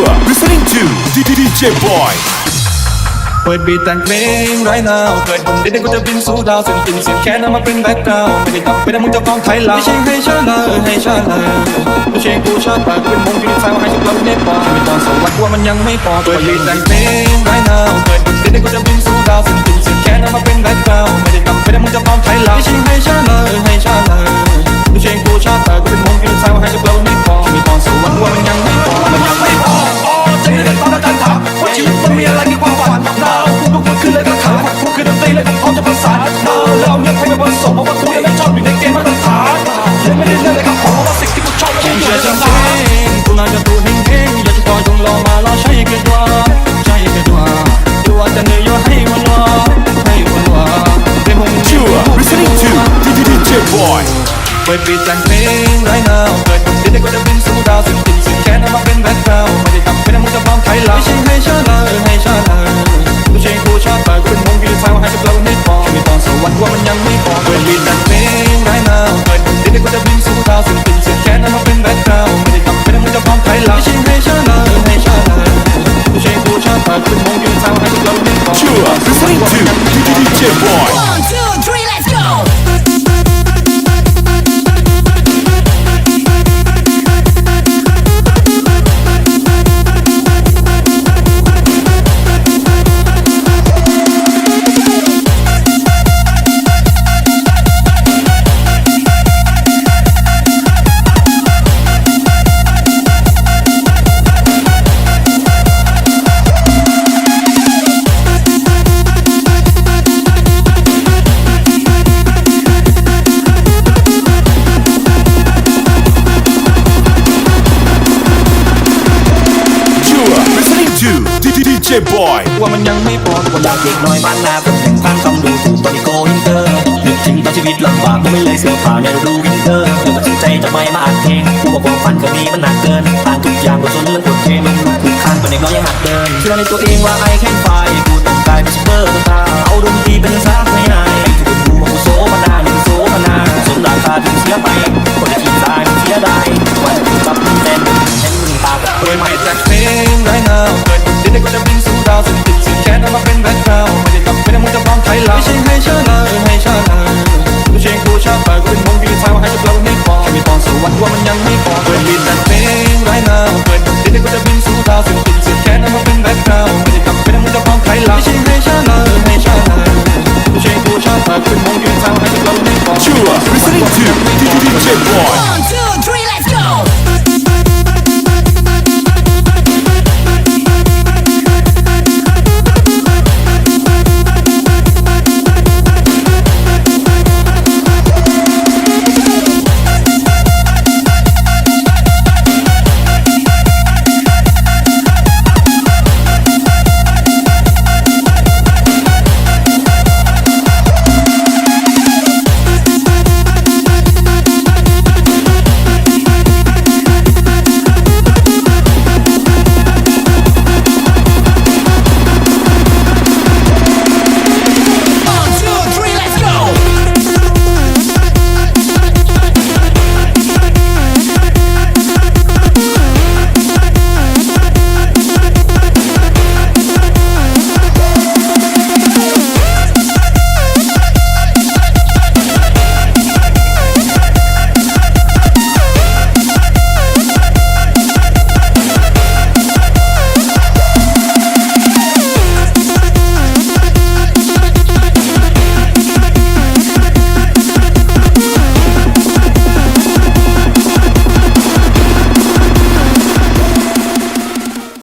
are listening to DJ Boy เปิดบีทแต่งเพลงไรนาวเกิดบนดินได้ก็จะบินสู่ดาวเสียงติ่งเสียงแค่นำมาเป็นแบ็คกราวด์ไม่ได้กลับไปนะมึงจะฟ้องไทยลาวไม่ใช่ให้ชาลาให้ชาลาไม่ใช่กูชาตากูเป็นมงอยู่ในสายว่าให้ฉันกลับเนปอลไม่ต้องสวัสดิ์ว่ามันยังไม่พอเปิดบีทแต่งเพลงไรนาวเกิดบนดินได้ก็จะบินสู่ดาวเสียงติ่งเสียงแค่นำมาเป็นแบ็คกราวด์ไม่ได้กลับไปนะมึงจะฟ้องไทยลาวไม่ใช่ให้ชาลาให้ชาลาไม่ใช่กูชาตากูเป็นมงอยู่ในสายว่าให้ฉันกลับเนปอลไม่ต้องสวัสดิ์ว่ามันยังไม่พอใจเด็ดตอนอาจารย์ถามว่าชีวิตมันมีอะไรที่ความฝันดาวพวกมันคือเลยก็ขาพวกคือดนตรีเลยก็พร้อมจะประสานดาวแล้วเอาเรื่องใครมาผสมเพราะว่ากูยังไม่ชอบอยู่ในเกมมาตรฐานเลยไม่ได้เรื่องอะไรกับผมเพราะว่าสิ่งที่กูชอบมันคือจังเพลงกูน่าจะตัวเฮงๆอยากจะต่อยจงรอมาแล้วใช้กันว่าใช้กันว่าดูว่าจะเหนื่อยอยู่ให้มันว่าให้มันว่าเรื่องของมึง You are listening to DJ Boy เปิดบีทแต่งเพลงไรนาวเกิดบนดินได้ก็จะบินสู่ดาวสิ่งติ่งสิ่งแค่นั้นมาเป็นแบ็คกราวด์ไม่ได้กลับไปนะมึงจะฟ้องไทยลาวไม่ใช่ให้ชาลาให้ชาลาไม่ใช่กูชาตากูเป็นมงอยู่ในสายว่าให้ฉันกลับเนปอลไม่ต้องสวัสดิ์ว่ามันยังไม่พอเปิดบีทแต่งเพลงไรนาวเกิดบนดินได้ก็จะบินสู่ดาวสิ่งติ่งสิ่งแค่นั้นมาเป็นแบ็คกราวด์ไม่ได้กลับไปนะมึงจะฟ้องไทยลาวไม่ใช่ให้ชาลาให้ชาลาไม่ใช่กูชาตากูเป็นมงอยู่ในสายว่าให้ฉันกลับเนปอล You are listening to DJ Boy 1, 2, 3, let's go! DJ Boy ว่ามันยังไม่พอ ก็อยากเด็กน้อยบ้านนาคนหนึ่งฟังคำดูถูกตอนนี้โกอินเตอร์นึกถึงตอนชีวิตลำบากก็ไม่เลยเสื้อผ้าในฤดูวินเตอร์เมื่อตัดสินใจจะไม่มาอ่านเพลงผู้บอกความฝันก็มีมันหนักเกินต่างทุกอย่างก็จนเลือดปวดเทลงถูกข้างตอนเด็กน้อยยังหัดเดินเชื่อในตัวเองว่าไอ้แค่ไฟกูต้องกลายเป็นซุปเปอร์สตาร์เอาดนตรีเป็นซากไม่นายถูกดูมากูโซมานาหนึ่งโซมานาสมราคาถึงเสียไปคนที่กินตายเสียดายวันที่กลับเป็นแฟนเห็นมึงตาแบบ เปิดใหม่แต่เพลงไรนาวเกิดบนดินได้ก็จะบินสู่ดาวสิ่งติ่งสิ่งแค่นั้นมาเป็นแบ็คกราวด์ไม่ได้กลับไปนะมึงจะฟ้องไทยลาวไม่ใช่ให้ชาลาให้ชาลาไม่ใช่กูชาตากูเป็นมงอยู่ในสายว่าให้ฉันกลับเนปอลไม่ต้องสวัสดิ์ว่ามันยังไม่